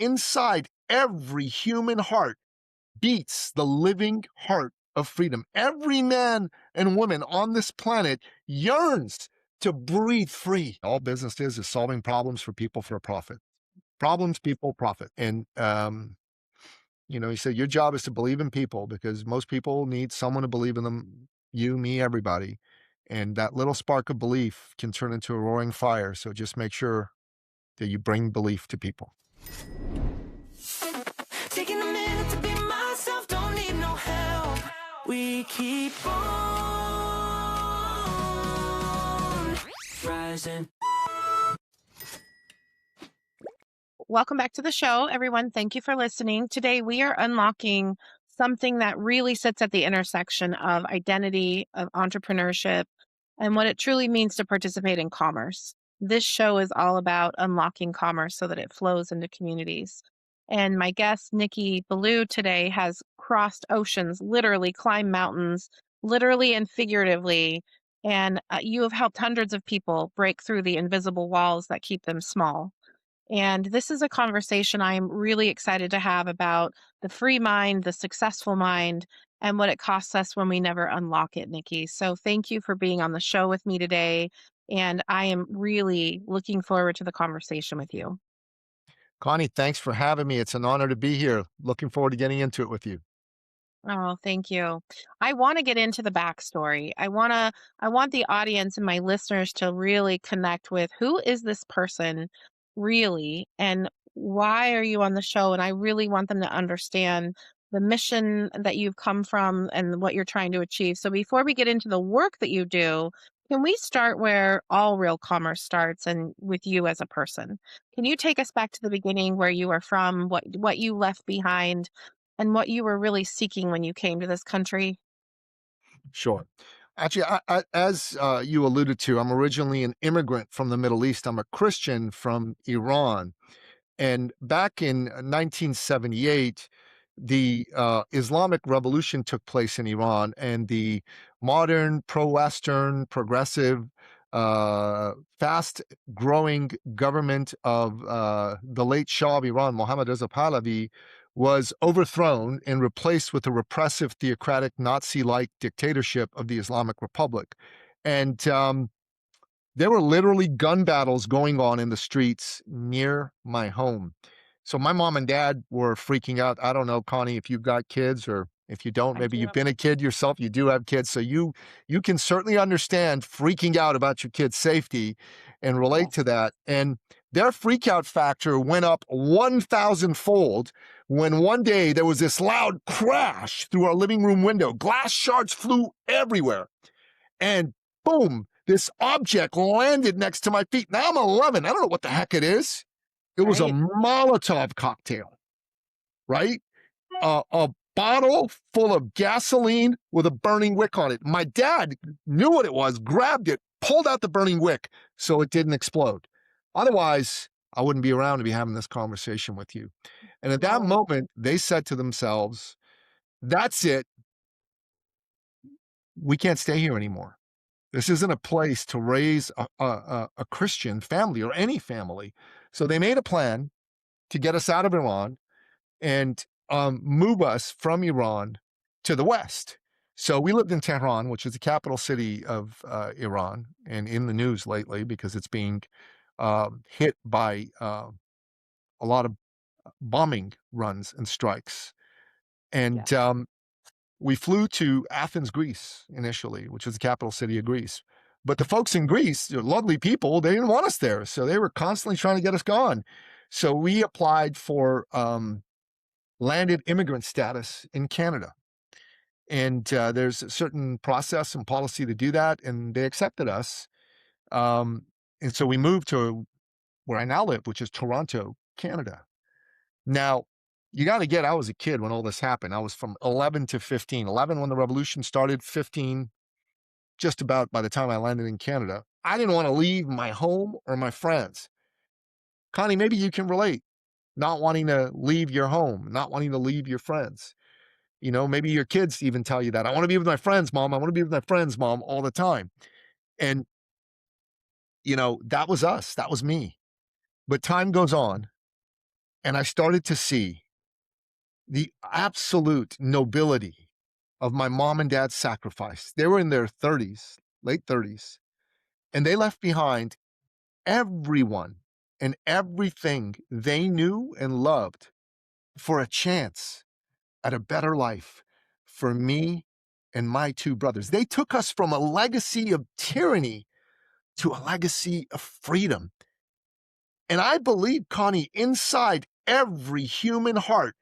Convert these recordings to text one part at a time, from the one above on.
inside every human heart beats the living heart of freedom. Every man and woman on this planet yearns to breathe free. All business is solving problems for people for a profit. Problems, people, profit. And, he said, your job is to believe in people because most people need someone to believe in them, you, me, everybody. And that little spark of belief can turn into a roaring fire. So just make sure that you bring belief to people. Taking a minute to be myself, don't need no help. We keep on rising. Welcome back to the show, everyone. Thank you for listening. Today, we are unlocking something that really sits at the intersection of identity, of entrepreneurship, and what it truly means to participate in commerce. This show is all about unlocking commerce so that it flows into communities. And my guest, Nicky Billou, today has crossed oceans, literally climbed mountains, literally and figuratively. And you have helped hundreds of people break through the invisible walls that keep them small. And this is a conversation I'm really excited to have about the free mind, the successful mind, and what it costs us when we never unlock it, Nicky. So thank you for being on the show with me today. And I am really looking forward to the conversation with you. Connie, thanks for having me. It's an honor to be here. Looking forward to getting into it with you. Oh, thank you. I want to get into the backstory. I want the audience and my listeners to really connect with who is this person really and why are you on the show? And I really want them to understand the mission that you've come from and what you're trying to achieve. So before we get into the work that you do, can we start where all real commerce starts and with you as a person? Can you take us back to the beginning where you are from, what you left behind? And what you were really seeking when you came to this country? Sure. Actually, as you alluded to, I'm originally an immigrant from the Middle East. I'm a Christian from Iran. And back in 1978, the Islamic Revolution took place in Iran, and the modern, pro-Western, progressive, fast-growing government of the late Shah of Iran, Mohammad Reza Pahlavi, was overthrown and replaced with a repressive, theocratic, Nazi-like dictatorship of the Islamic Republic. And there were literally gun battles going on in the streets near my home. So my mom and dad were freaking out. I don't know, Connie, if you've got kids or if you don't, I maybe do. you've been a kid yourself, you do have kids. So you can certainly understand freaking out about your kid's safety and relate to Yes. that. And their freak out factor went up 1,000-fold when one day there was this loud crash through our living room window. Glass shards flew everywhere. And boom, this object landed next to my feet. Now I'm 11. I don't know what the heck it is. It was a Right. Molotov cocktail, right? A bottle full of gasoline with a burning wick on it. My dad knew what it was, grabbed it, pulled out the burning wick so it didn't explode. Otherwise, I wouldn't be around to be having this conversation with you. And at that Right. moment, they said to themselves, that's it. We can't stay here anymore. This isn't a place to raise a Christian family or any family. So they made a plan to get us out of Iran and move us from Iran to the West. So we lived in Tehran, which is the capital city of Iran, and in the news lately because it's being hit by a lot of bombing runs and strikes. And Yes. we flew to Athens, Greece, initially, which is the capital city of Greece. But the folks in Greece, they're lovely people, they didn't want us there. So they were constantly trying to get us gone. So we applied for landed immigrant status in Canada. And there's a certain process and policy to do that, and they accepted us. And so we moved to where I now live, which is Toronto, Canada. Now, you got to get, I was a kid when all this happened. I was from 11 to 15. 11 when the revolution started, 15 just about by the time I landed in Canada. I didn't want to leave my home or my friends. Connie, maybe you can relate. Not wanting to leave your home, not wanting to leave your friends. You know, maybe your kids even tell you that. I want to be with my friends, mom. I want to be with my friends, mom, all the time. And, that was us. That was me. But time goes on. And I started to see the absolute nobility of my mom and dad's sacrifice. They were in their 30s, late 30s, and they left behind everyone and everything they knew and loved for a chance at a better life for me and my two brothers. They took us from a legacy of tyranny to a legacy of freedom. And I believe, Connie, inside every human heart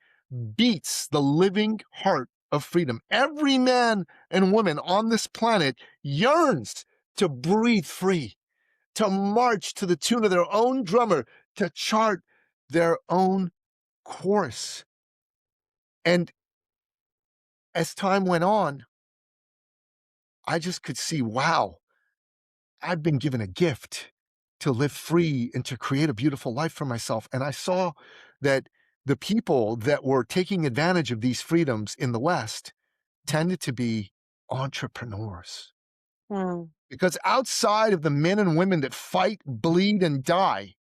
beats the living heart of freedom. Every man and woman on this planet yearns to breathe free, to march to the tune of their own drummer, to chart their own course. And as time went on, I just could see, wow, I've been given a gift to live free and to create a beautiful life for myself. And I saw that the people that were taking advantage of these freedoms in the West tended to be entrepreneurs. Mm. Because outside of the men and women that fight, bleed, and die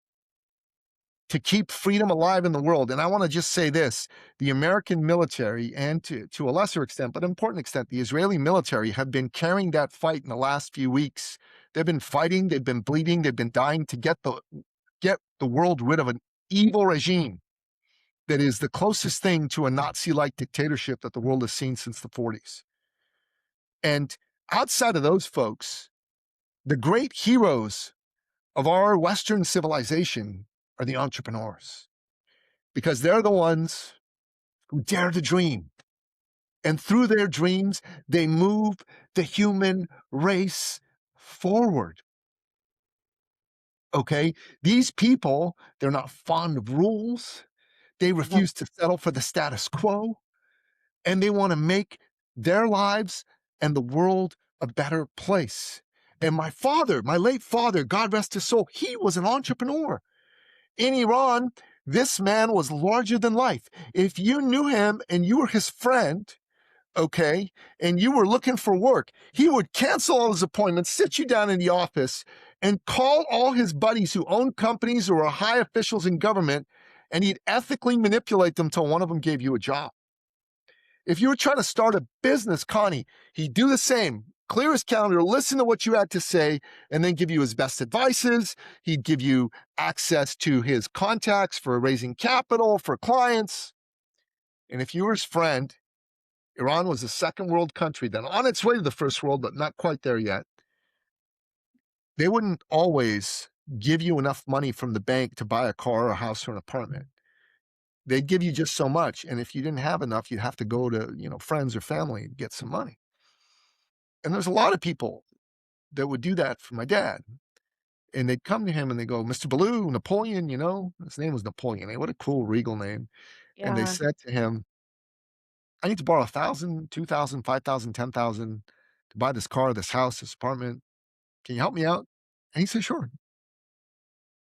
to keep freedom alive in the world, and I want to just say this, the American military, and to a lesser extent, but important extent, the Israeli military have been carrying that fight in the last few weeks. They've been fighting, they've been bleeding, they've been dying to get the world rid of an evil regime that is the closest thing to a Nazi-like dictatorship that the world has seen since the 40s. And outside of those folks, the great heroes of our Western civilization are the entrepreneurs, because they're the ones who dare to dream. And through their dreams, they move the human race forward. Okay? These people, they're not fond of rules. They refuse to settle for the status quo. And they want to make their lives and the world a better place. And my father, my late father, God rest his soul, he was an entrepreneur. In Iran, this man was larger than life. If you knew him and you were his friend, okay, and you were looking for work, he would cancel all his appointments, sit you down in the office, and call all his buddies who owned companies or were high officials in government, and he'd ethically manipulate them till one of them gave you a job. If you were trying to start a business, Connie, he'd do the same. Clear his calendar, listen to what you had to say, and then give you his best advices. He'd give you access to his contacts for raising capital, for clients. And if you were his friend, Iran was a second world country, then on its way to the first world, but not quite there yet. They wouldn't always give you enough money from the bank to buy a car, a house, or an apartment. They'd give you just so much. And if you didn't have enough, you'd have to go to, friends or family to get some money. And there's a lot of people that would do that for my dad. And they'd come to him and they go, Mr. Billou, Napoleon, his name was Napoleon. What a cool regal name. And they Yeah. said to him, I need to borrow 1,000, 2,000, 5,000, 10,000 to buy this car, this house, this apartment. Can you help me out? And he said, sure.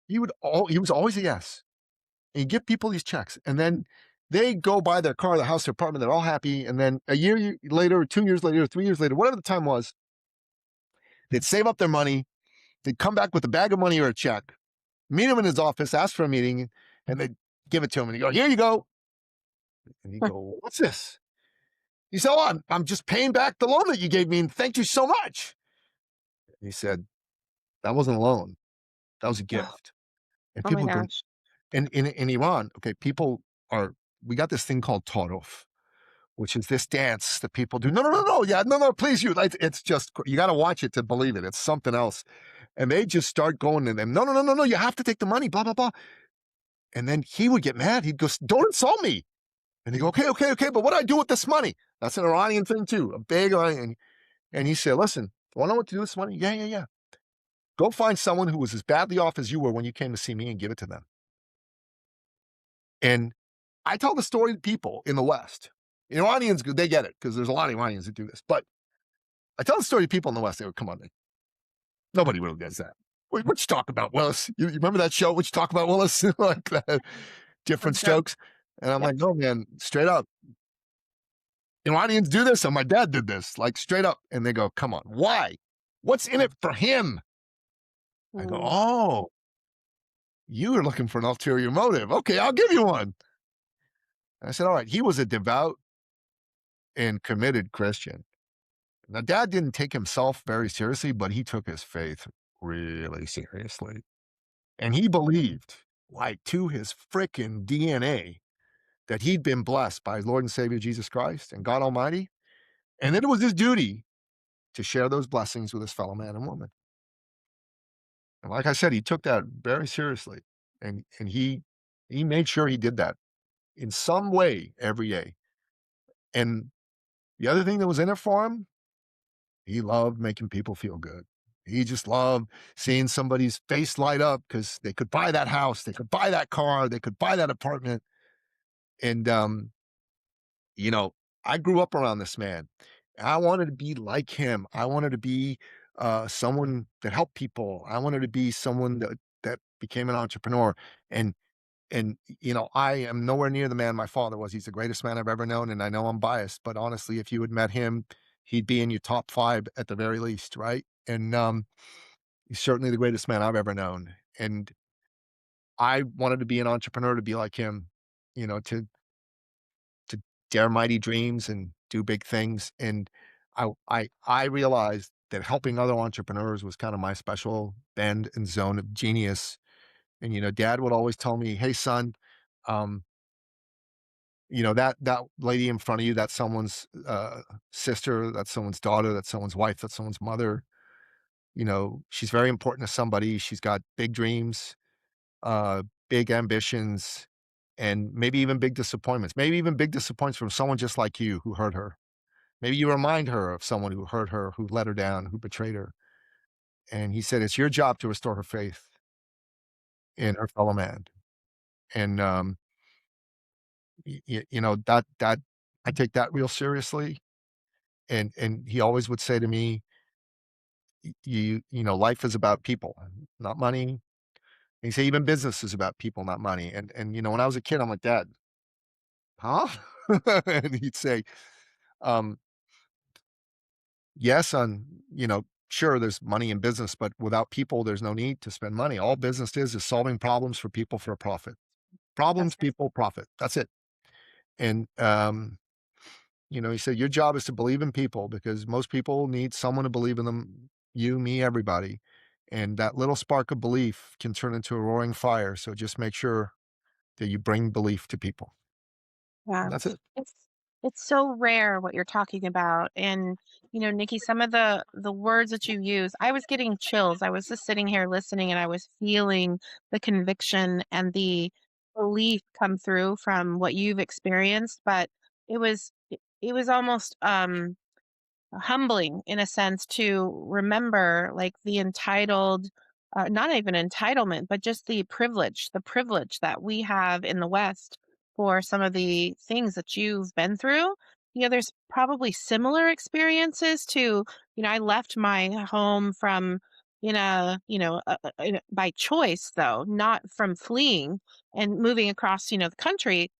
He was always a yes. And he'd give people these checks. And then they go buy their car, the house, their apartment. They're all happy. And then a year later, or 2 years later, or 3 years later, whatever the time was, they'd save up their money. They'd come back with a bag of money or a check, meet him in his office, ask for a meeting, and they'd give it to him. And he'd go, here you go. And he'd go, what's this? He said, oh, I'm just paying back the loan that you gave me. And thank you so much. And he said, that wasn't a loan. That was a gift. And Oh my people go, gosh. and in Iran, okay, we got this thing called taruf, which is this dance that people do. No, yeah, no, please, it's just, you got to watch it to believe it. It's something else. And they just start going to them, no, you have to take the money, blah, blah, blah. And then he would get mad. He'd go, don't insult me. And they go, okay, but what do I do with this money? That's an Iranian thing too, a big Iranian. And he said, listen, want to know what to do with this money? Yeah. Go find someone who was as badly off as you were when you came to see me and give it to them. And I tell the story to people in the West. Iranians, they get it because there's a lot of Iranians that do this. But I tell the story to people in the West. They go, come on, nobody really does that. What you talk about, Willis? You remember that show? What you talk about, Willis? Like that, different strokes. And I'm like, no, man, straight up. Iranians do this, and my dad did this, like straight up. And they go, come on, why? What's in it for him? I go, oh, You were looking for an ulterior motive. Okay, I'll give you one. And I said, all right. He was a devout and committed Christian. Now, dad didn't take himself very seriously, but he took his faith really seriously. And he believed, like to his frickin' DNA, that he'd been blessed by his Lord and Savior Jesus Christ and God Almighty. And then it was his duty to share those blessings with his fellow man and woman. And like I said, he took that very seriously. And he made sure he did that in some way every day. And the other thing that was in it for him, he loved making people feel good. He just loved seeing somebody's face light up because they could buy that house, they could buy that car, they could buy that apartment. And you know, I grew up around this man. I wanted to be like him. I wanted to be someone that helped people. I wanted to be someone that became an entrepreneur. And I am nowhere near the man my father was. He's the greatest man I've ever known, and I know I'm biased, but honestly, if you had met him, he'd be in your top 5 at the very least, right? And, he's certainly the greatest man I've ever known, and I wanted to be an entrepreneur to be like him, to dare mighty dreams and do big things, and I realized that helping other entrepreneurs was kinda my special bend and zone of genius, and, dad would always tell me, "Hey, son, um" that lady in front of you, that's someone's, sister, that's someone's daughter, that's someone's wife, that's someone's mother. She's very important to somebody. She's got big dreams, big ambitions, and maybe even big disappointments. Maybe even big disappointments from someone just like you who hurt her. Maybe you remind her of someone who hurt her, who let her down, who betrayed her." And he said, "It's your job to restore her faith in her fellow man." And, that I take that real seriously. And he always would say to me, life is about people, not money." And he say, "Even business is about people, not money." And when I was a kid, I'm like, "Dad, huh?" And he'd say, um, "Yes, sure, there's money in business, but without people, there's no need to spend money. All business is solving problems for people for a profit. That's Problems, right. people, profit. That's it." And he said, "Your job is to believe in people because most people need someone to believe in them, you, me, everybody. And that little spark of belief can turn into a roaring fire. So just make sure that you bring belief to people." Yeah. And that's it. It's it's so rare what you're talking about. And, Nikki, some of the words that you use, I was getting chills. I was just sitting here listening and I was feeling the conviction and the belief come through from what you've experienced. But it was almost humbling in a sense to remember like the entitled not even entitlement but just the privilege that we have in the west for some of the things that you've been through. There's probably similar experiences to, I left my home from by choice, though not from fleeing and moving across, the country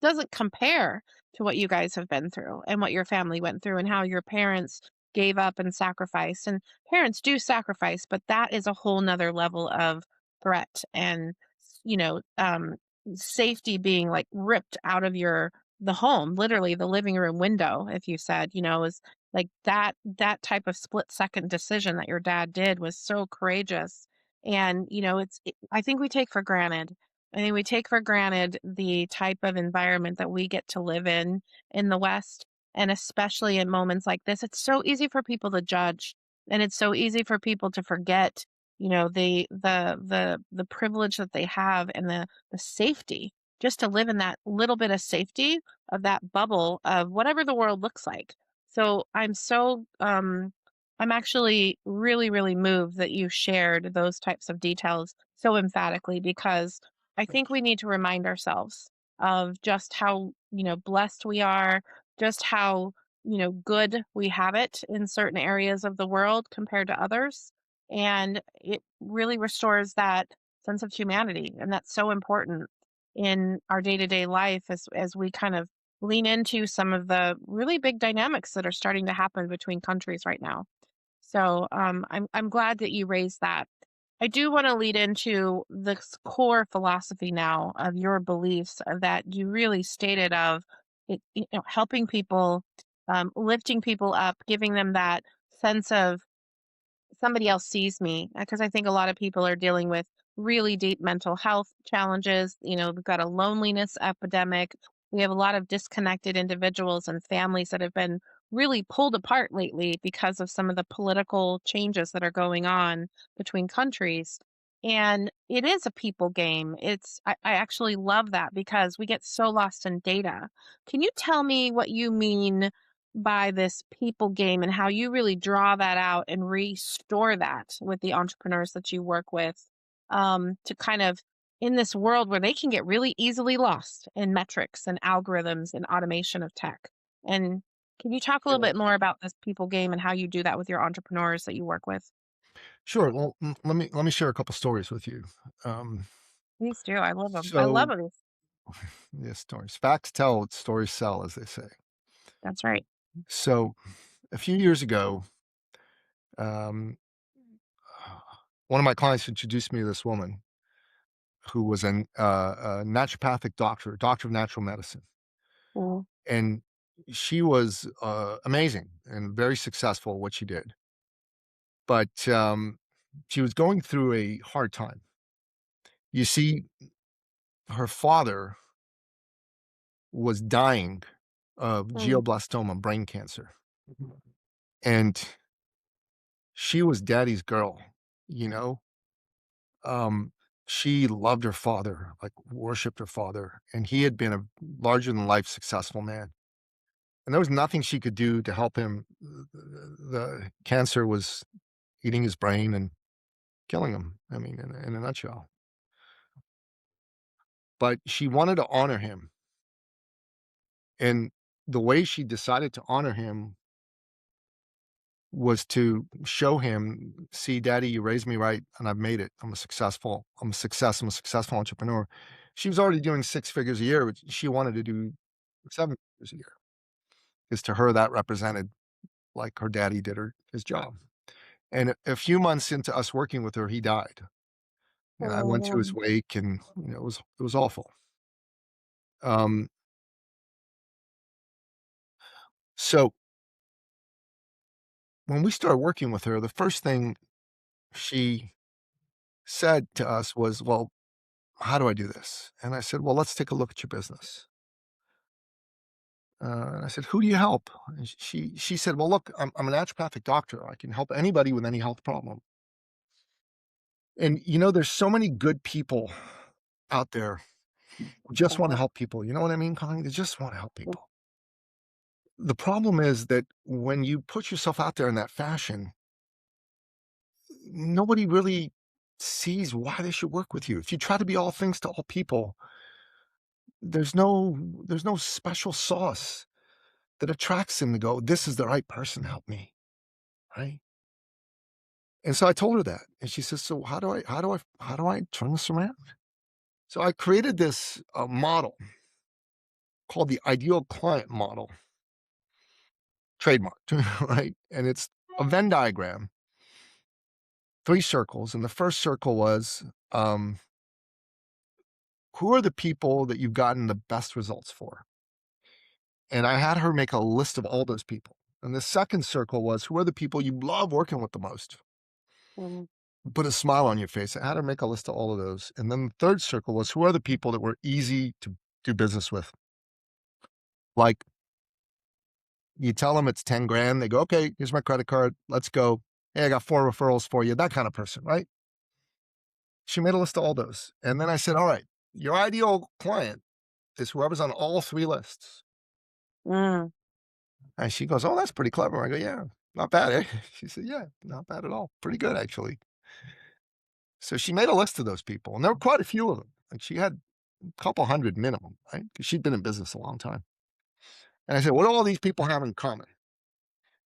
doesn't compare to what you guys have been through and what your family went through and how your parents gave up and sacrificed. And parents do sacrifice, but that is a whole nother level of threat and, you know, um, safety being like ripped out of the home, literally the living room window, if you said, is like that type of split second decision that your dad did was so courageous. And, I think we take for granted I think we take for granted the type of environment that we get to live in the West, and especially in moments like this, it's so easy for people to judge, and it's so easy for people to forget, the privilege that they have and the safety, just to live in that little bit of safety of that bubble of whatever the world looks like. So I'm actually really, really moved that you shared those types of details so emphatically because I think we need to remind ourselves of just how, blessed we are, just how, good we have it in certain areas of the world compared to others. And it really restores that sense of humanity. And that's so important in our day-to-day life as we kind of lean into some of the really big dynamics that are starting to happen between countries right now. So I'm glad that you raised that. I do want to lead into this core philosophy now of your beliefs that you really stated of it, helping people, lifting people up, giving them that sense of somebody else sees me, because I think a lot of people are dealing with really deep mental health challenges. We've got a loneliness epidemic. We have a lot of disconnected individuals and families that have been really pulled apart lately because of some of the political changes that are going on between countries. And it is a people game. I actually love that because we get so lost in data. Can you tell me what you mean by this people game and how you really draw that out and restore that with the entrepreneurs that you work with, to kind of in this world where they can get really easily lost in metrics and algorithms and automation of tech. And can you talk a little Yeah. bit more about this people game and how you do that with your entrepreneurs that you work with? Sure. Well, let me share a couple stories with you. Um, Please do. I love them. I love so them. yeah, stories. Facts tell, stories sell, as they say. That's right. So a few years ago, um, one of my clients introduced me to this woman who was a naturopathic doctor, doctor of natural medicine, Mm, and she was amazing and very successful at what she did. But she was going through a hard time. You see, her father was dying of mm, glioblastoma, brain cancer, and she was daddy's girl, you know? Um, she loved her father, like, worshiped her father, and he had been a larger than life successful man, and there was nothing she could do to help him. The cancer was eating his brain and killing him, I mean, in a nutshell. But she wanted to honor him, and the way she decided to honor him was to show him, "See, daddy, you raised me right, and I've made it. I'm a successful entrepreneur." She was already doing 6 figures a year, but she wanted to do 7 figures a year, because to her, that represented, like, her daddy did his job. And a few months into us working with her, he died, and I went to his mm, wake, and, it was awful. Um, so when we started working with her, the first thing she said to us was, "Well, how do I do this?" And I said, "Well, let's take a look at your business." And I said, "Who do you help?" And she said, "Well, look, I'm a naturopathic doctor. I can help anybody with any health problem." And there's so many good people out there who just want to help people. You know what I mean, Connie? They just want to help mm, people. The problem is that when you put yourself out there in that fashion, nobody really sees why they should work with you. If you try to be all things to all people, there's no special sauce that attracts them to go, "This is the right person to help me," right? And so I told her that, and she says, "So how do I turn this around?" So I created this model called the ideal client model, trademarked, right? And it's a Venn diagram, 3 circles, and the first circle was, um, who are the people that you've gotten the best results for? And I had her make a list of all those people. And the second circle was, who are the people you love working with the most? mm, Put a smile on your face. I had her make a list of all of those. And then the third circle was, who are the people that were easy to do business with? Like, you tell them it's 10 grand. They go, "Okay, here's my credit card. Let's go. Hey, I got 4 referrals for you." That kind of person, right? She made a list of all those. And then I said, "All right, your ideal client is whoever's on all 3 lists." mm, And she goes, "Oh, that's pretty clever." I go, "Yeah, not bad, eh?" She said, "Yeah, not bad at all. Pretty good, actually." So she made a list of those people, and there were quite a few of them. Like, she had a couple hundred minimum, right? Because she'd been in business a long time. And I said, "What do all these people have in common?"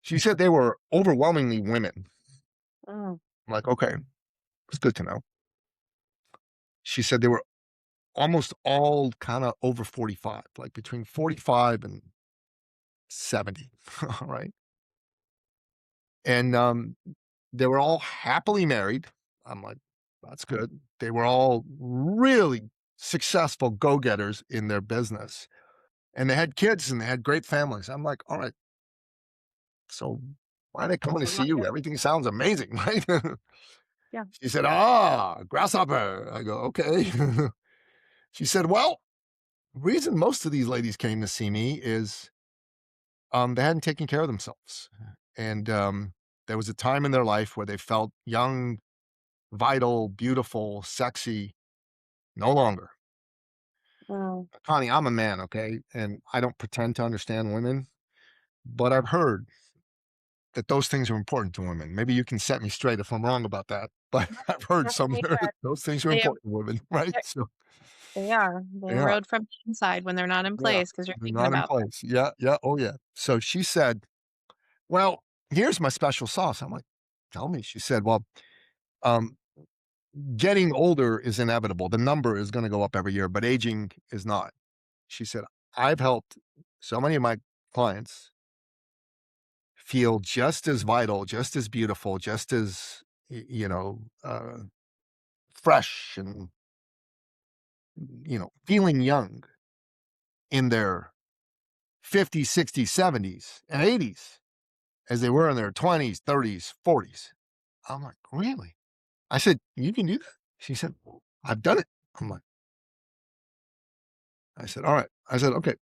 She said they were overwhelmingly women. mm, I'm like, "Okay, it's good to know." She said they were almost all kinda over 45, like between 45 and 70, right? And, they were all happily married. I'm like, That's good. They were all really successful go-getters in their business, and they had kids and they had great families. I'm like, all right, so why are they coming to A see lot you? different. Everything sounds amazing, right? Yeah. She said, ah, grasshopper. I go, okay. She said, well, the reason most of these ladies came to see me is they hadn't taken care of themselves. And there was a time in their life where they felt young, vital, beautiful, sexy, no longer. Mm. Connie, I'm a man, okay? And I don't pretend to understand women, but I've heard that those things are important to women. Maybe you can set me straight if I'm wrong about that, but I've heard some Definitely correct. those things are They important to women, right? they're So they are. They they are. erode from the inside when they're not in Yeah. place because 'cause you're They're thinking not in about them. place. Yeah, yeah, oh, yeah. So she said, "Well, here's my special sauce." I'm like, "Tell me." She said, "Well, um, getting older is inevitable. The number is gonna go up every year, but aging is not." She said, "I've helped so many of my clients feel just as vital, just as beautiful, just as, fresh and, feeling young in their 50s, 60s, 70s, and 80s as they were in their 20s, 30s, 40s." I'm like, "Really?" I said, "You can do that?" She said, "Well, I've done it." I'm like, I said, "All right." I said, "Okay,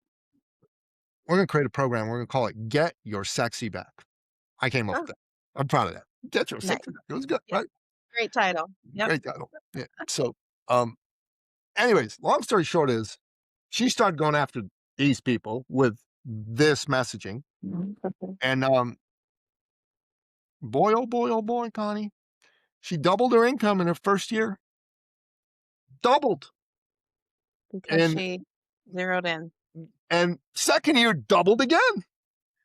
we're gonna create a program. We're gonna call it Get Your Sexy Back." I came up Oh, with that. I'm proud of that. Get Your nice. Sexy Back. It was good, Yeah. right? Great title. Yep. Great title. Yeah. So, um, anyways, long story short is she started going after these people with this messaging. Mhm. And boy, oh boy, Connie, she doubled her income in her first year. Doubled. Because And she zeroed in. second year doubled again. And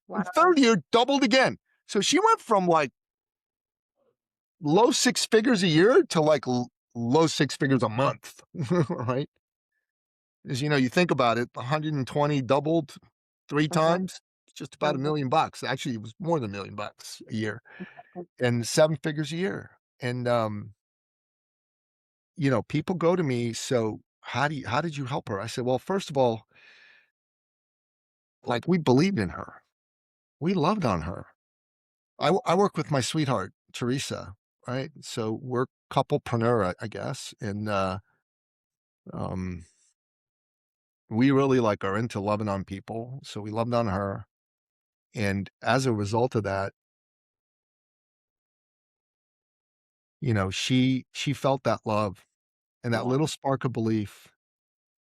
Wow. third year doubled again. So she went from like low six figures a year to like low six figures a month, right? As you know, you think about it, 120 doubled three Mhm, times, just about mhm. $1 million. Actually, it was more than $1 million a year and seven figures a year. And, people go to me. So how did you help her? I said, well, first of all, like we believed in her. We loved on her. I work with my sweetheart, Teresa, right? So we're couplepreneur, I guess. And, um, we really like are into loving on people. So we loved on her. And as a result of that, she felt that love and that Yeah. little spark of belief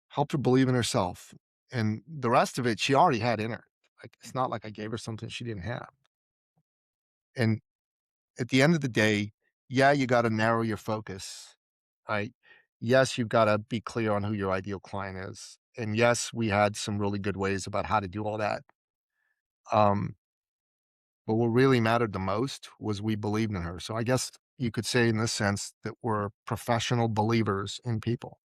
helped her believe in herself. And the rest of it, she already had in her. Like, it's not like I gave her something she didn't have. And at the end of the day, yeah, you got to narrow your focus, right? Yes, you've got to be clear on who your ideal client is. And yes, we had some really good ways about how to do all that. Um, but what really mattered the most was we believed in her. So I guess you could say in this sense that we're professional believers in people.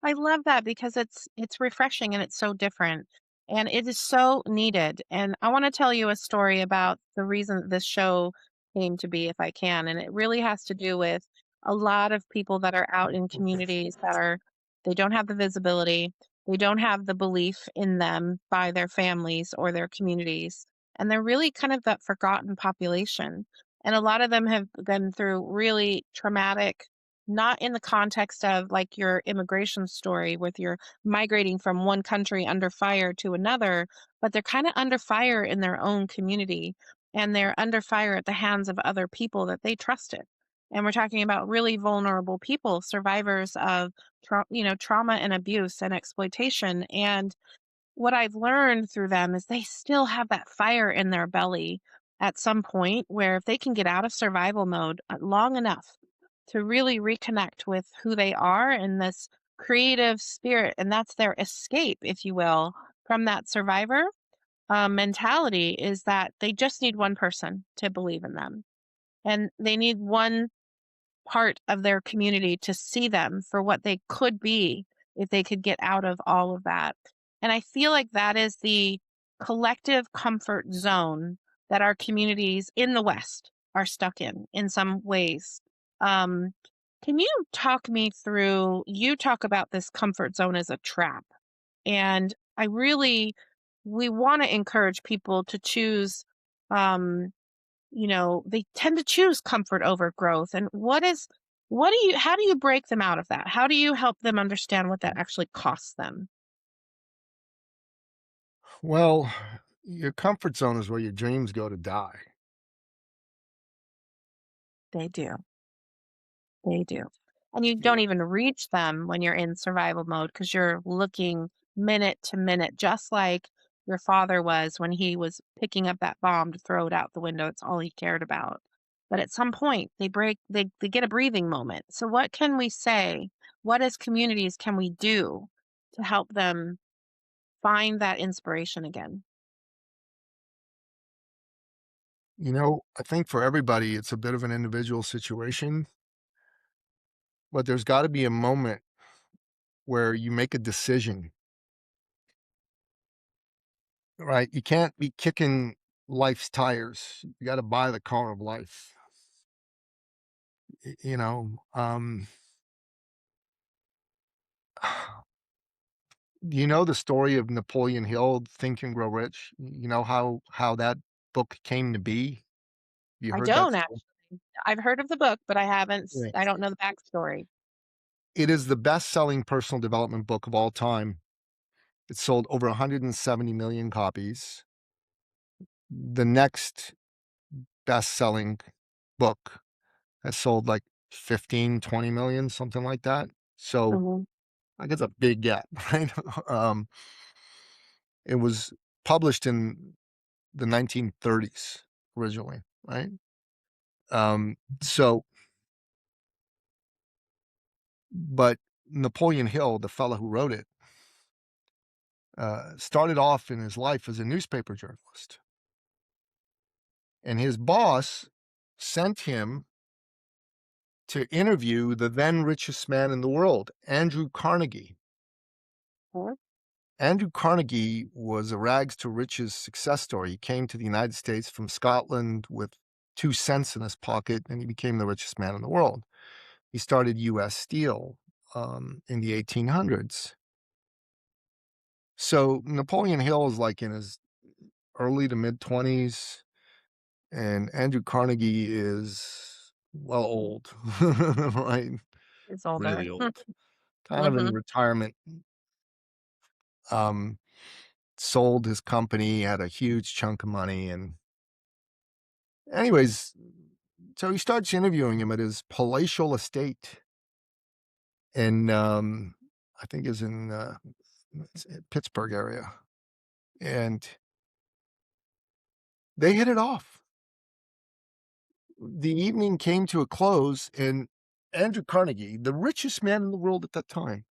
I love that because it's refreshing and it's so different, and it is so needed, and I wanna tell you a story about the reason that this show came to be, if I can, and it really has to do with a lot of people that are out in communities that are they don't have the visibility, they don't have the belief in them by their families or their communities, and they're really kind of that forgotten population, and a lot of them have been through really traumatic not in the context of like your immigration story with your migrating from one country under fire to another, but they're kind of under fire in their own community and they're under fire at the hands of other people that they trusted. And we're talking about really vulnerable people, survivors of trauma and abuse and exploitation. And what I've learned through them is they still have that fire in their belly at some point where if they can get out of survival mode long enough to really reconnect with who they are and this creative spirit, and that's their escape, if you will, from that survivor mentality, is that they just need one person to believe in them. And they need one part of their community to see them for what they could be if they could get out of all of that. And I feel like that is the collective comfort zone that our communities in the West are stuck in some ways. Um, Can you talk me through you talk about this comfort zone as a trap, and I really we wanna encourage people to choose, um, they tend to choose comfort over growth, and what do you how do you break them out of that? How do you help them understand what that actually costs them? Well, your comfort zone is where your dreams go to die. They do. They do. And you You don't know, even reach them when you're in survival mode because you're looking minute to minute, just like your father was when he was picking up that bomb to throw it out the window. It's all he cared about. But at some point, they get a breathing moment. So, what can we say? What as communities can we do to help them find that inspiration again? I think for everybody, it's a bit of an individual situation, but there's got to be a moment where you make a decision, right? You can't be kicking life's tires. You got to buy the car of life. y- you know, um, you know the story of Napoleon Hill, Think and Grow Rich? You know how that book came to be? You I heard that don't story? actually. I've heard of the book, but Yeah. I don't know the backstory. It is the best-selling personal development book of all time. It sold over 170 million copies. The next best-selling book has sold like 15, 20 million, something like that. So, Mhm. like, it's a big gap, right? Um, it was published in the 1930s originally, right? So but Napoleon Hill, the fellow who wrote it, started off in his life as a newspaper journalist, and his boss sent him to interview the then richest man in the world, Andrew Carnegie. Mhm. Andrew Carnegie was a rags to riches success story. He came to the United States from Scotland with 2 cents in his pocket, and he became the richest man in the world. He started U.S. Steel in the 1800s. So Napoleon Hill is like in his early to mid 20s, and Andrew Carnegie is, well, old, right? It's older. Really old, kind of in Mhm. retirement. Um, Sold his company, had a huge chunk of money, and anyways, so he starts interviewing him at his palatial estate in, I think is in Pittsburgh area, and they hit it off. The evening came to a close, and Andrew Carnegie, the richest man in the world at that time,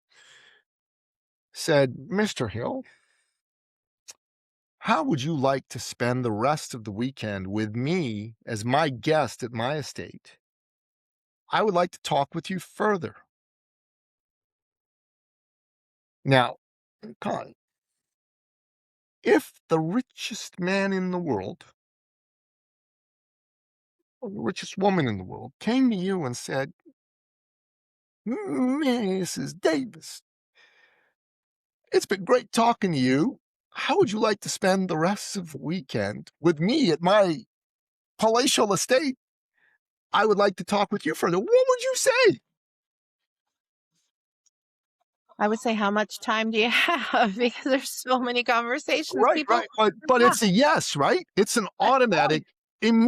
said, "Mr. Hill, how would you like to spend the rest of the weekend with me as my guest at my estate? I would like to talk with you further." Now, Connie, if the richest man in the world, or the richest woman in the world, came to you and said, "Mrs. Davis, it's been great talking to you. How would you like to spend the rest of the weekend with me at my palatial estate? I would like to talk with you further." What would you say? I would say, "How much time do you have?" Because there's so many conversations Right, people right. But have. it's a yes, right? It's an Oh, automatic,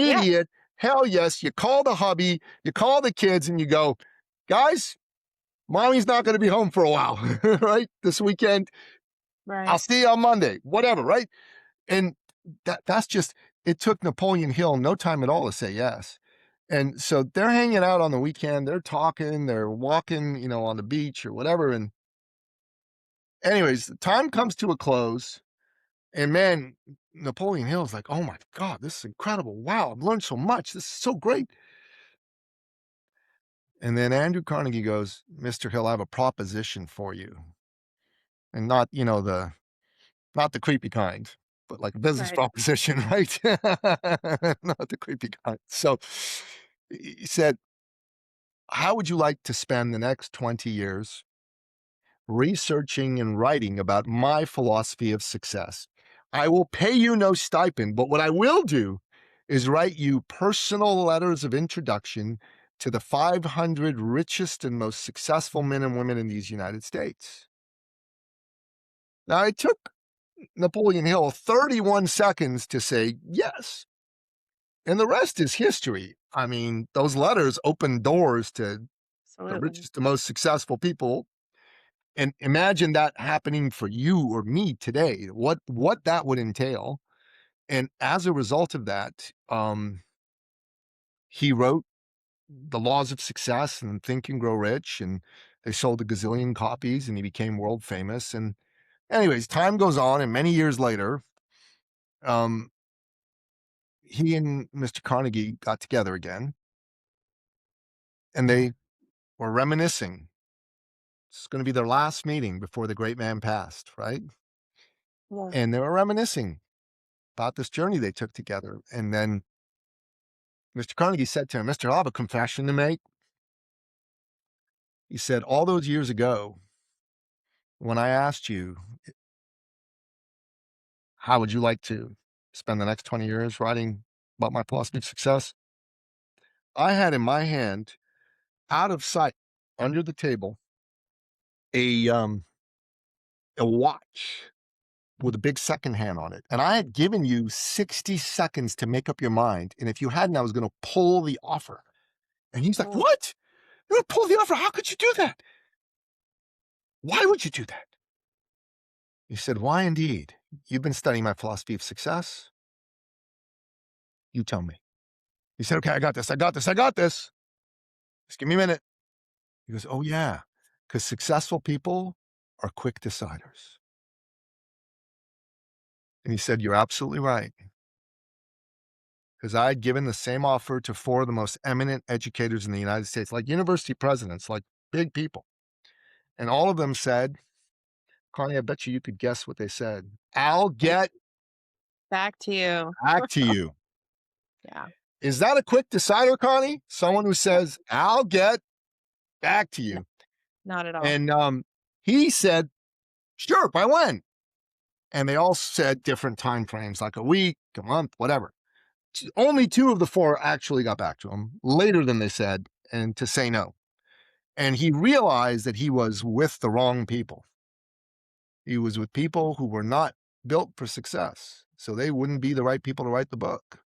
yeah, immediate, hell yes. You call the hubby, you call the kids, and you go, "Guys, mommy's not going to be home for a while, right? This weekend. I'll right. see you on Monday," whatever, right? And that's just it took Napoleon Hill no time at all to say yes. And so they're hanging out on the weekend, they're talking, they're walking, on the beach or whatever. And anyways, the time comes to a close. And man, Napoleon Hill's like, "Oh my God, this is incredible. Wow, I've learned so much. This is so great." And then Andrew Carnegie goes, "Mr. Hill, I have a proposition for you." And not, not the creepy kind, but like a business Right. proposition, right? Not the creepy kind. So he said, how would you like to spend the next 20 years researching and writing about my philosophy of success? I will pay you no stipend, but what I will do is write you personal letters of introduction to the 500 richest and most successful men and women in these United States. Now, it took Napoleon Hill 31 seconds to say yes, and the rest is history. I mean, those letters opened doors to the Absolutely. richest, the most successful people. And imagine that happening for you or me today, what that would entail. And as a result of that, he wrote The Laws of Success and Think and Grow Rich, and they sold a gazillion copies, and he became world famous. And anyways, time goes on, and many years later, um, he and Mr. Carnegie got together again, and they were reminiscing. It's going to be their last meeting before the great man passed, right? Yeah. And they were reminiscing about this journey they took together. And then Mr. Carnegie said to him, "Mr. I have a confession to make." He said, "All those years ago, when I asked you, how would you like to spend the next 20 years writing about my philosophy of success? I had in my hand, out of sight, under the table, a, um, a watch with a big second hand on it. And I had given you 60 seconds to make up your mind. And if you hadn't, I was going to pull the offer." And he's like, Mm. "What? You're going to pull the offer? How could you do that? Why would you do that?" He said, "Why indeed? You've been studying my philosophy of success. You tell me." He said, "Okay, I got this. I got this. I got this. Just give me a minute." He goes, "Oh, yeah, because successful people are quick deciders." And he said, "You're absolutely right. Because I had given the same offer to four of the most eminent educators in the United States, like university presidents, like big people. And all of them said, Connie, I bet you could guess what they said. I'll Right. get Back to you. back to you." Yeah. Is that a quick decider, Connie? Someone who No, says, "I'll get back to no, you." not at all. And he said, "Sure, by when?" And they all said different time frames, like a week, a month, whatever. Only two of the four actually got back to him later than they said, and to say no. And he realized that he was with the wrong people. He was with people who were not built for success. So they wouldn't be the right people to write the book.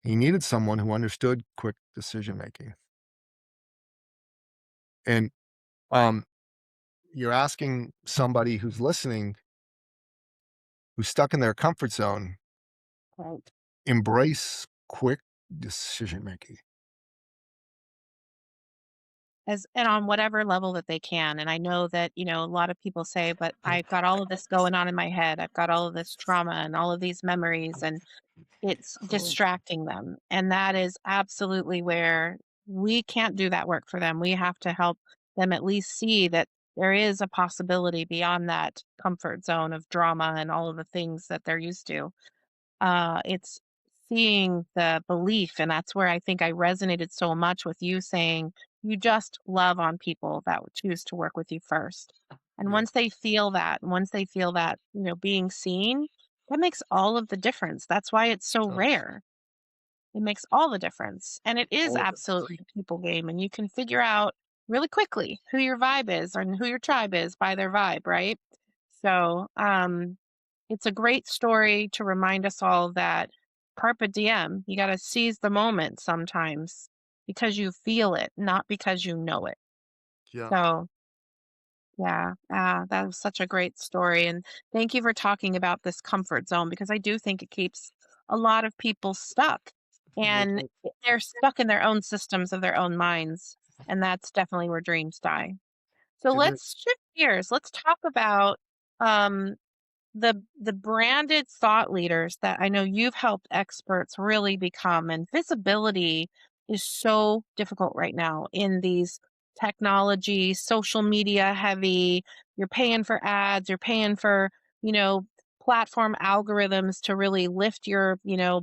He needed someone who understood quick decision making. And um, you're asking somebody who's listening, who's stuck in their comfort zone, Right. embrace quick decision making. As and on whatever level that they can. And I know that, a lot of people say, but I've got all of this going on in my head. I've got all of this trauma and all of these memories, and it's distracting them. And that is absolutely where we can't do that work for them. We have to help them at least see that there is a possibility beyond that comfort zone of drama and all of the things that they're used to. It's seeing the belief, and that's where I think I resonated so much with you saying you just love on people that would choose to work with you first. And Yeah. once they feel that, once they feel that, being seen, that makes all of the difference. That's why it's so Does rare. It makes all the difference. And it is all of it. absolutely a people game. And you can figure out really quickly who your vibe is and who your tribe is by their vibe, right? So, it's a great story to remind us all that carpe diem, you got to seize the moment sometimes because you feel it, not because you know it. Yeah. So, yeah, that was such a great story. And thank you for talking about this comfort zone because I do think it keeps a lot of people stuck No and doubt. they're stuck in their own systems of their own minds. And that's definitely where dreams die. So It is. let's shift gears. Let's talk about um, the branded thought leaders that I know you've helped experts really become, and visibility is so difficult right now in these technology, social media heavy. You're paying for ads, you're paying for, you know, platform algorithms to really lift your,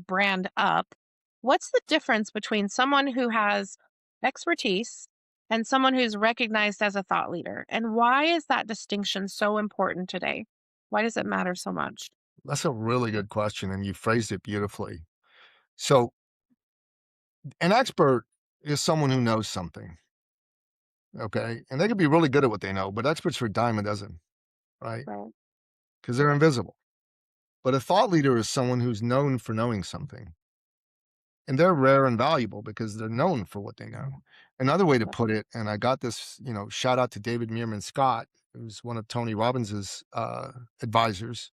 brand up. What's the difference between someone who has expertise and someone who's recognized as a thought leader? And why is that distinction so important today? Why does it matter so much? That's a really good question, and you phrased it beautifully. So, an expert is someone who knows something, okay? And they can be really good at what they know, but experts are a dime a dozen, right? Right. Because they're invisible. But a thought leader is someone who's known for knowing something. And they're rare and valuable because they're known for what they know. Another way to Yeah. put it, and I got this, shout out to David Meerman Scott, who's one of Tony Robbins's advisors.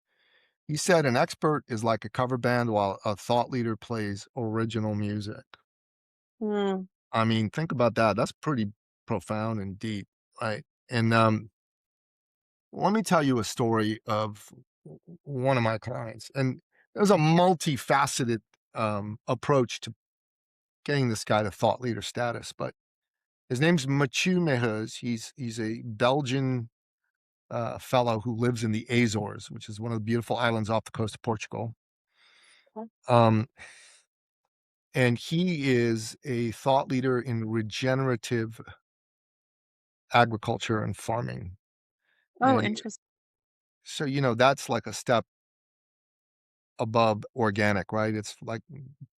He said an expert is like a cover band while a thought leader plays original music. Mm, I mean, think about that. That's pretty profound and deep, right? And let me tell you a story of one of my clients. And there's a multifaceted approach to getting this guy to thought leader status, but his name's Mathieu Mehoz. He's a Belgian fellow who lives in the Azores, which is one of the beautiful islands off the coast of Portugal. okay. Um, and he is a thought leader in regenerative agriculture and farming. Oh, And interesting. so, that's like a step above organic, right? It's like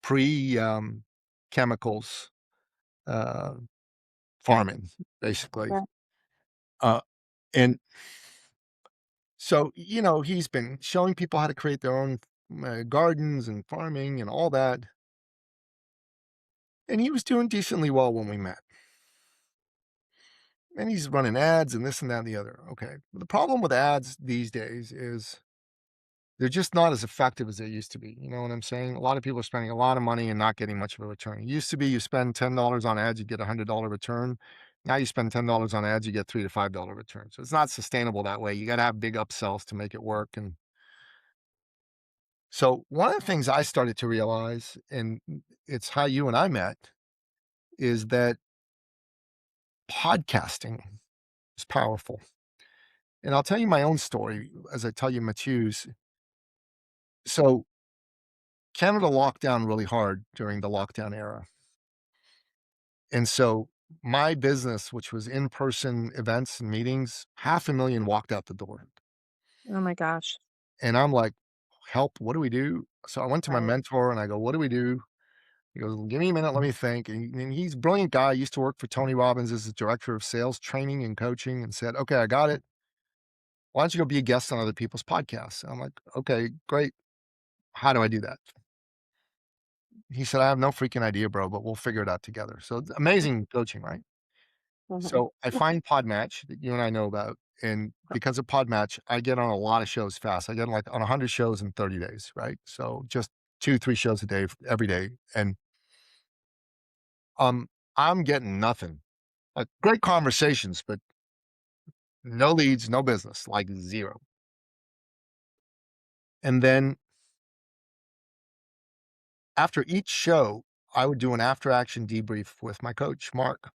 pre chemicals uh, farming, basically. Yeah. Uh, and so, he's been showing people how to create their own gardens and farming and all that. And he was doing decently well when we met. And he's running ads and this and that and the other. Okay. The problem with ads these days is they're just not as effective as they used to be. You know what I'm saying? A lot of people are spending a lot of money and not getting much of a return. It used to be you spend $10 on ads, you get a $100 return. Now you spend $10 on ads, you get $3 to $5 return. So it's not sustainable that way. You got to have big upsells to make it work. And so one of the things I started to realize, and it's how you and I met, is that podcasting is powerful. And I'll tell you my own story as I tell you Mathieu's. So Canada locked down really hard during the lockdown era. And so my business, which was in-person events and meetings, 500,000 walked out the door. Oh my gosh. And I'm like, help, what do we do? So I went to my Right. mentor and I go, what do we do? He goes, give me a minute, let me think. And he's a brilliant guy. He used to work for Tony Robbins as the director of sales training and coaching, and said, okay, I got it. Why don't you go be a guest on other people's podcasts? I'm like, okay, great. How do I do that? He said, I have no freaking idea, bro, but we'll figure it out together. So it's amazing coaching, right? Mhm. So I find Podmatch that you and I know about. And because of Podmatch, I get on a lot of shows fast. I get like on 100 shows in 30 days, right? So just 2, 3 shows a day every day. And I'm getting nothing. Like great conversations, but no leads, no business, like zero. And then after each show, I would do an after action debrief with my coach, Mark.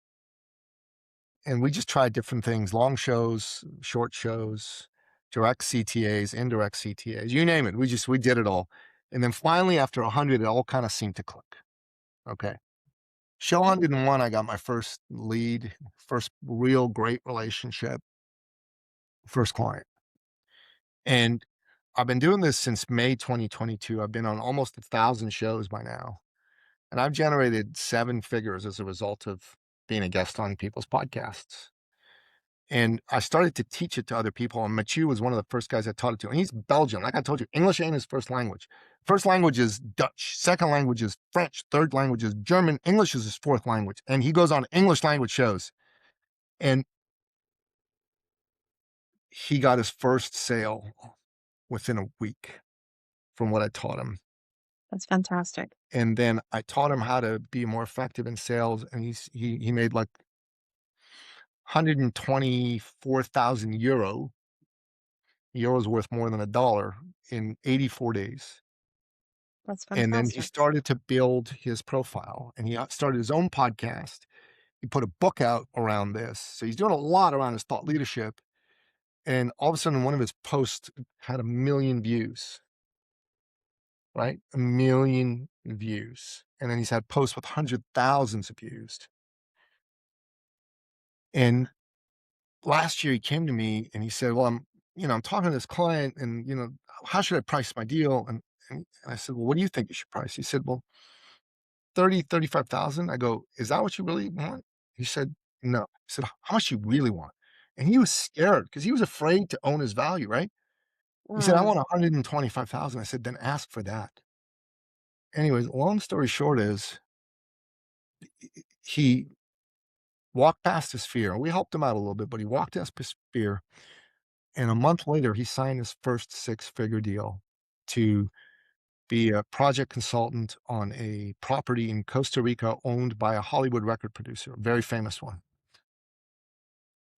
And we just tried different things, long shows, short shows, direct CTAs, indirect CTAs, you name it. We did it all. And then finally, after 100, it all kind of seemed to click. Okay. Show 101, I got my first lead, first real great relationship, first client. And I've been doing this since May 2022. I've been on almost 1,000 shows by now. And I've generated 7 figures as a result of being a guest on people's podcasts. And I started to teach it to other people. And Mathieu was one of the first guys I taught it to. And he's Belgian. Like I told you, English ain't his first language. First language is Dutch. Second language is French. Third language is German. English is his fourth language. And he goes on English language shows. And he got his first sale within a week from what I taught him. That's fantastic. And then I taught him how to be more effective in sales. And he made like 124,000 euro. Euro's worth more than a dollar in 84 days. That's And then he fantastic. started to build his profile and he started his own podcast. He put a book out around this. So he's doing a lot around his thought leadership. And all of a sudden, one of his posts had 1,000,000 views, right? 1,000,000 views. And then he's had posts with hundred thousands of views. And last year he came to me and he said, "Well, I'm talking to this client and, how should I price my deal?" And I said, "Well, what do you think you should price?" He said, "Well, 35,000." I go, "Is that what you really want?" He said, "No." I said, "How much you really want?" And he was scared because he was afraid to own his value, right? He said, "I want Mm, 125,000." I said, "Then ask for that." Anyways, long story short is he walked past his fear. We helped him out a little bit, but he walked past his fear. And a month later, he signed his first six-figure deal to be a project consultant on a property in Costa Rica owned by a Hollywood record producer, a very famous one.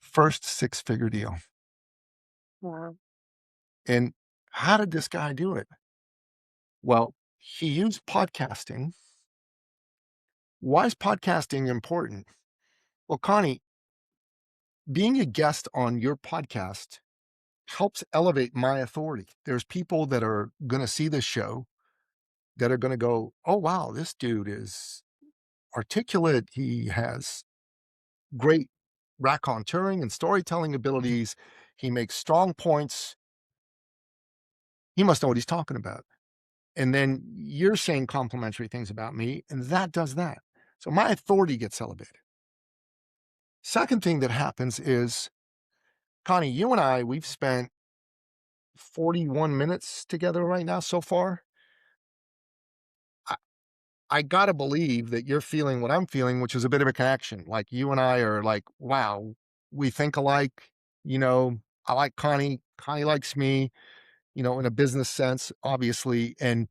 First six-figure deal. wow. And how did this guy do it? Well, he used podcasting. Why is podcasting important? Well, Connie, being a guest on your podcast helps elevate my authority. There's people that are going to see this show that are going to go, "Oh, wow, this dude is articulate. He has great raconteuring and storytelling abilities. He makes strong points. He must know what he's talking about." And then you're saying complimentary things about me, and that does that. So my authority gets elevated. Second thing that happens is, Connie, you and I, we've spent 41 minutes together right now so far. I, I gotta believe that you're feeling what I'm feeling, which is a bit of a connection. Like you and I are like, wow, we think alike. You know, I like Connie. Connie likes me. In a business sense, obviously. And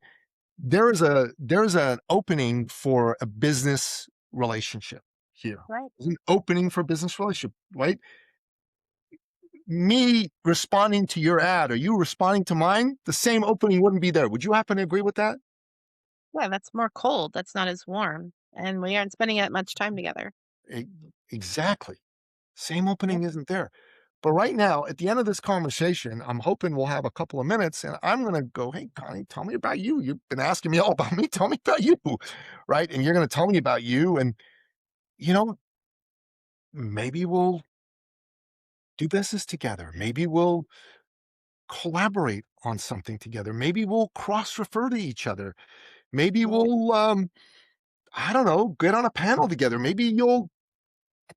there's an opening for a business relationship here. Right. There's an opening for business relationship, right? Me responding to your ad or you responding to mine, the same opening wouldn't be there. Would you happen to agree with that? Yeah, that's more cold. That's not as warm. And we aren't spending that much time together. E- exactly. Same Yep. opening isn't there. But right now, at the end of this conversation, I'm hoping we'll have a couple of minutes and I'm going to go, "Hey, Connie, tell me about you. You've been asking me all about me. Tell me about you." Right. And you're going to tell me about you. And, you know, maybe we'll do business together. Maybe we'll collaborate on something together. Maybe we'll cross refer to each other. Maybe Right. we'll, I don't know, get on a panel together. Maybe you'll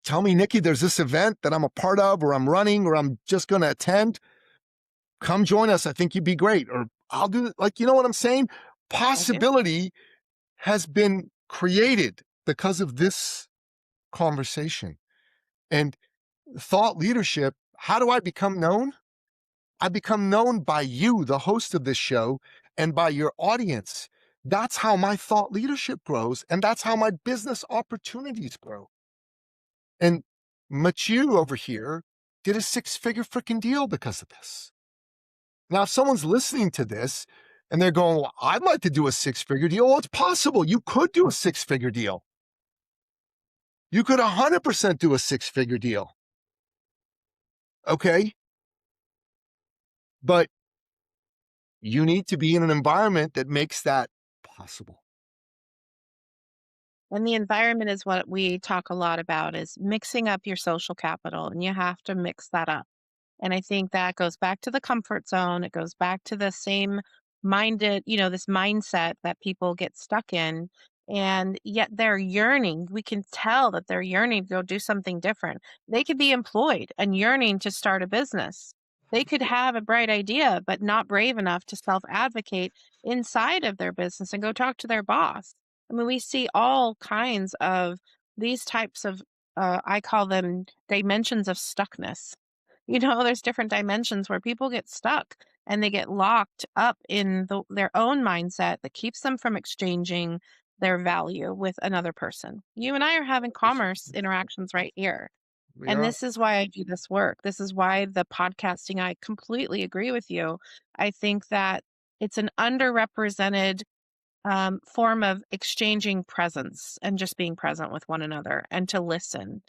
tell me, "Nicky, there's this event that I'm a part of, or I'm running, or I'm just going to attend. Come join us. I think you'd be great." Or I'll do it. Like, you know what I'm saying? I do. Possibility has been created because of this conversation. And thought leadership, how do I become known? I become known by you, the host of this show, and by your audience. That's how my thought leadership grows, and that's how my business opportunities grow. And Machu over here did a six-figure freaking deal because of this. Now, if someone's listening to this and they're going, "Well, I'd like to do a six-figure deal," well, it's possible. You could do a six-figure deal. You could 100% do a six-figure deal. Okay. But you need to be in an environment that makes that possible. And the environment is what we talk a lot about is mixing up your social capital, and you have to mix that up. And I think that goes back to the comfort zone. It goes back to the same minded, this mindset that people get stuck in. And yet they're yearning. We can tell that they're yearning to go do something different. They could be employed and yearning to start a business. They could have a bright idea, but not brave enough to self advocate inside of their business and go talk to their boss. I mean, we see all kinds of these types of, I call them dimensions of stuckness. There's different dimensions where people get stuck and they get locked up in their own mindset that keeps them from exchanging their value with another person. You and I are having commerce interactions right here. We And are. this is why I do this work. This is why the podcasting, I completely agree with you. I think that it's an underrepresented form of exchanging presence and just being present with one another and to listen.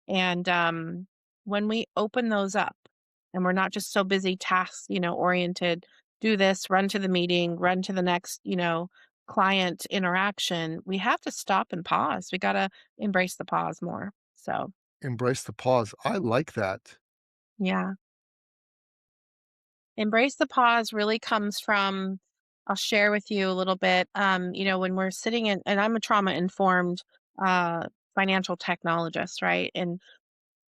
And when we open those up and we're not just so busy task, oriented, do this, run to the meeting, run to the next, client interaction, we have to stop and pause. We got to embrace the pause more. So, Embrace the pause. I like that. Yeah. Embrace the pause really comes from, I'll share with you a little bit. When we're sitting in, and I'm a trauma informed uh, financial technologist, right? And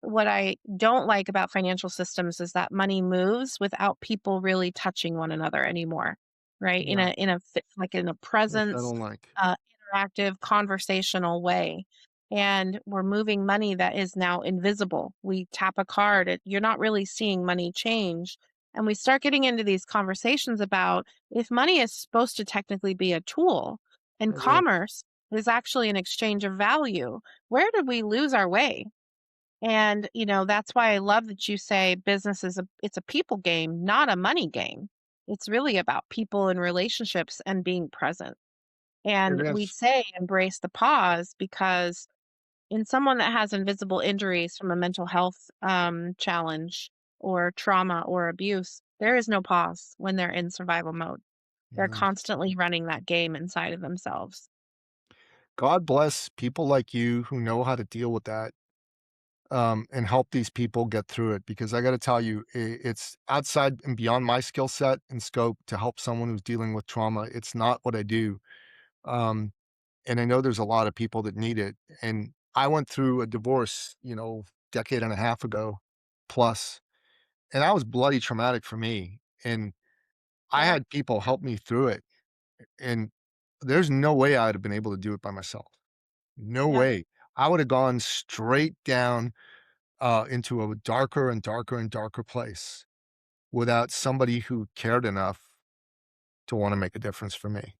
what I don't like about financial systems is that money moves without people really touching one another anymore, right? Yeah, Like in a which I presence, don't like. uh, interactive, conversational way. And we're moving money that is now invisible. We tap a card, you're not really seeing money change. And we start getting into these conversations about if money is supposed to technically be a tool and It is. commerce is actually an exchange of value, where did we lose our way? And, that's why I love that you say business is it's a people game, not a money game. It's really about people and relationships and being present. It And we is. say embrace the pause because in someone that has invisible injuries from a mental health challenge or trauma or abuse, there is no pause when they're in survival mode. They're Yeah. constantly running that game inside of themselves. God bless people like you who know how to deal with that, and help these people get through it because I gotta tell you, it's outside and beyond my skill set and scope to help someone who's dealing with trauma. It's not what I do. Um, and I know there's a lot of people that need it. And I went through a divorce, decade and a half ago plus, and that was bloody traumatic for me. And I Yeah. had people help me through it. And there's no way I'd have been able to do it by myself. No Yep. way. I would have gone straight down into a darker and darker and darker place without somebody who cared enough to want to make a difference for me.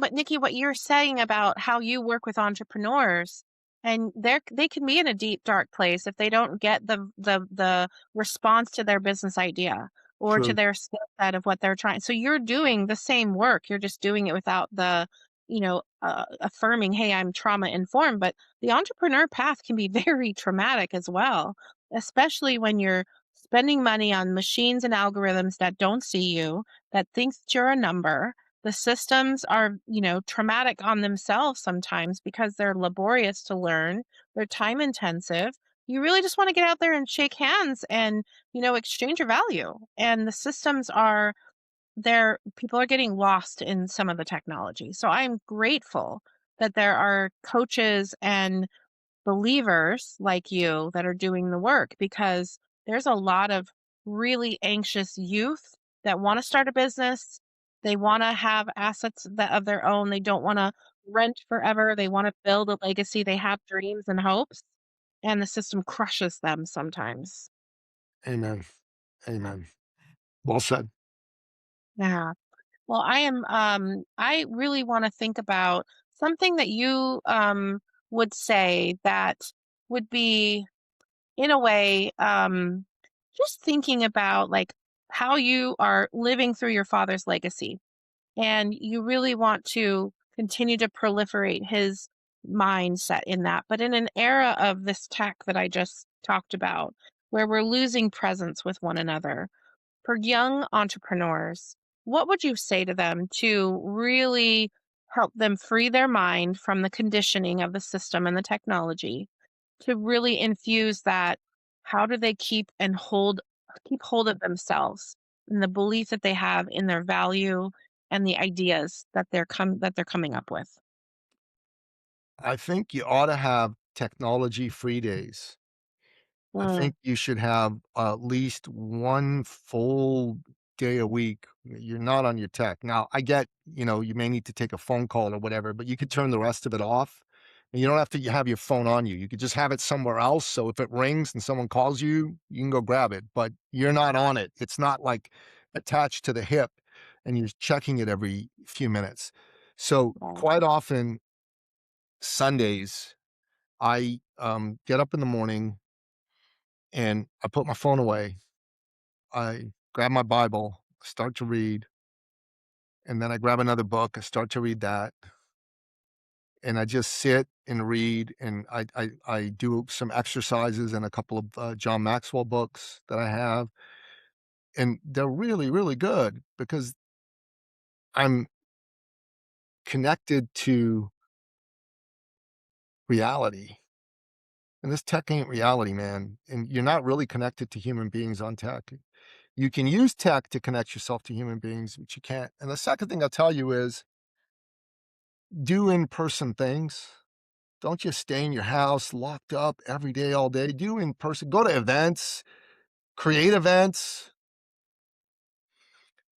But Nikki, what you're saying about how you work with entrepreneurs, and they can be in a deep, dark place if they don't get the response to their business idea or to True. their skill set of what they're trying. So you're doing the same work. You're just doing it without the, affirming, "Hey, I'm trauma informed." But the entrepreneur path can be very traumatic as well, especially when you're spending money on machines and algorithms that don't see you, that thinks that you're a number. The systems are, traumatic on themselves sometimes because they're laborious to learn, they're time intensive. You really just want to get out there and shake hands and, exchange your value. And the systems are there, people are getting lost in some of the technology. So I'm grateful that there are coaches and believers like you that are doing the work because there's a lot of really anxious youth that want to start a business. They want to have assets that of their own. They don't want to rent forever. They want to build a legacy. They have dreams and hopes, and the system crushes them sometimes. Amen. Amen. Well said. Yeah. Well, I really want to think about something that you would say that would be in a way, just thinking about like how you are living through your father's legacy and you really want to continue to proliferate his mindset in that. But in an era of this tech that I just talked about, where we're losing presence with one another, for young entrepreneurs, what would you say to them to really help them free their mind from the conditioning of the system and the technology to really infuse that? How do they keep hold of themselves and the belief that they have in their value and the ideas that they're coming up with? I think you ought to have technology free days. I Mm, think you should have at least one full day a week. You're not on your tech. Now, I get, you may need to take a phone call or whatever, but you could turn the rest of it off. And you don't have to have your phone on you. You could just have it somewhere else. So if it rings and someone calls you, you can go grab it, but you're not on it. It's not like attached to the hip and you're checking it every few minutes. So right. quite often, Sundays, I get up in the morning and I put my phone away. I grab my Bible, start to read, and then I grab another book, I start to read that, and I just sit and read, and I do some exercises and a couple of John Maxwell books that I have, and they're really, really good because I'm connected to reality. And this tech ain't reality, man. And you're not really connected to human beings on tech. You can use tech to connect yourself to human beings, but you can't. And the second thing I'll tell you is do in-person things. Don't just stay in your house locked up every day, all day. Do in person. Go to events, create events,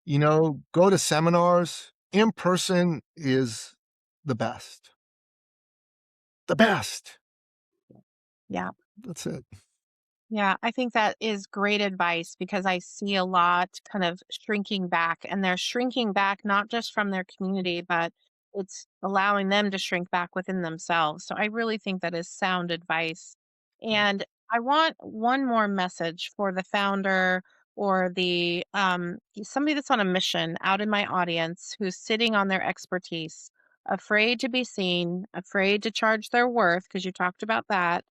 go to seminars. In person is the best. The best. Yeah. That's it. Yeah, I think that is great advice because I see a lot kind of shrinking back, and they're shrinking back not just from their community, but it's allowing them to shrink back within themselves. So I really think that is sound advice. And I want one more message for the founder or the somebody that's on a mission out in my audience who's sitting on their expertise, afraid to be seen, afraid to charge their worth, because you talked about that.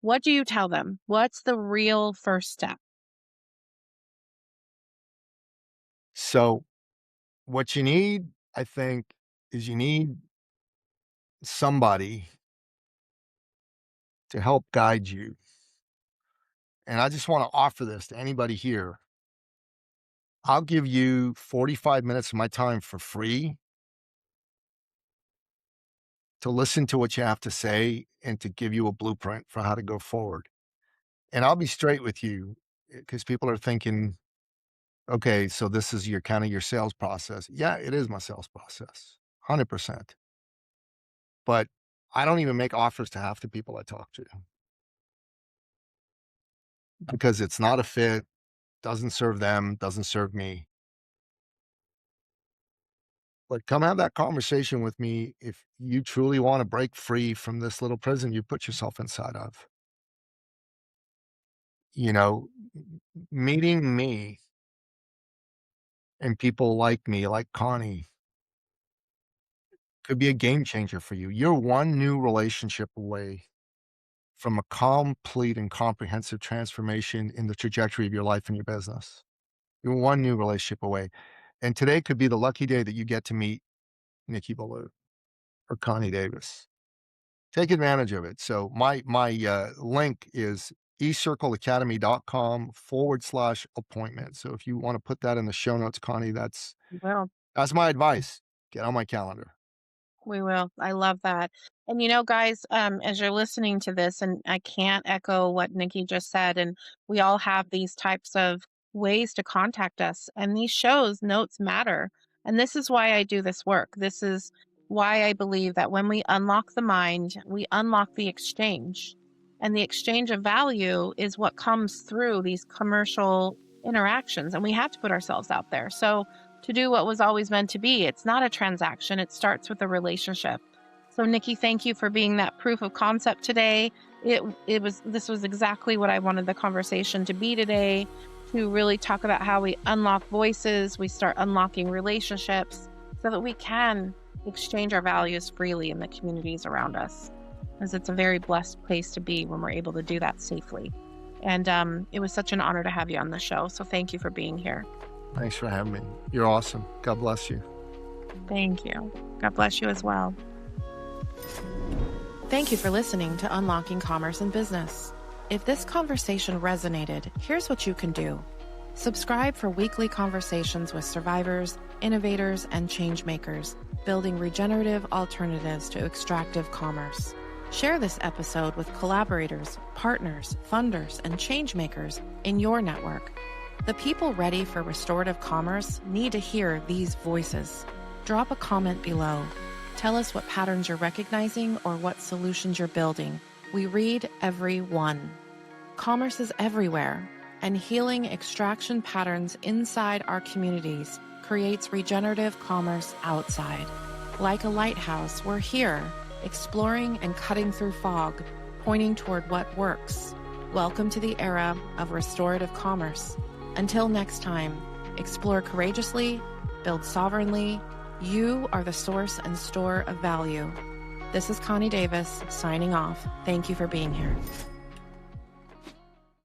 What do you tell them? What's the real first step? So what you need, I think, is you need somebody to help guide you. And I just want to offer this to anybody here. I'll give you 45 minutes of my time for free to listen to what you have to say and to give you a blueprint for how to go forward. And I'll be straight with you because people are thinking, okay, so this is your kind of your sales process. Yeah, it is my sales process, 100%. But I don't even make offers to half the people I talk to because it's not a fit, doesn't serve them, doesn't serve me. But come have that conversation with me if you truly want to break free from this little prison you put yourself inside of. You know, meeting me and people like me, like Connie, could be a game changer for you. You're one new relationship away from a complete and comprehensive transformation in the trajectory of your life and your business. You're one new relationship away. And today could be the lucky day that you get to meet Nicky Billou or Connie Davis. Take advantage of it. So my link is ecircleacademy.com/appointment. So if you want to put that in the show notes, Connie, that's Well, my advice. Get on my calendar. we will. I love that. And guys, as you're listening to this, and I can't echo what Nikki just said, and we all have these types of ways to contact us. And these shows, notes matter. And this is why I do this work. This is why I believe that when we unlock the mind, we unlock the exchange. And the exchange of value is what comes through these commercial interactions. And we have to put ourselves out there. So to do what was always meant to be. It's not a transaction. It starts with a relationship. So Nikki, thank you for being that proof of concept today. This was exactly what I wanted the conversation to be today, to really talk about how we unlock voices, we start unlocking relationships so that we can exchange our values freely in the communities around us. Because it's a very blessed place to be when we're able to do that safely. And it was such an honor to have you on the show. So thank you for being here. Thanks for having me. You're awesome. God bless you. Thank you. God bless you as well. Thank you for listening to Unlocking Commerce and Business. If this conversation resonated, here's what you can do. Subscribe for weekly conversations with survivors, innovators, and change makers, building regenerative alternatives to extractive commerce. Share this episode with collaborators, partners, funders, and change makers in your network. The people ready for restorative commerce need to hear these voices. Drop a comment below. Tell us what patterns you're recognizing or what solutions you're building. We read every one. Commerce is everywhere, and healing extraction patterns inside our communities creates regenerative commerce outside. Like a lighthouse, we're here, exploring and cutting through fog, pointing toward what works. Welcome to the era of restorative commerce. Until next time, explore courageously, build sovereignly. You are the source and store of value. This is Connie Davis signing off. Thank you for being here.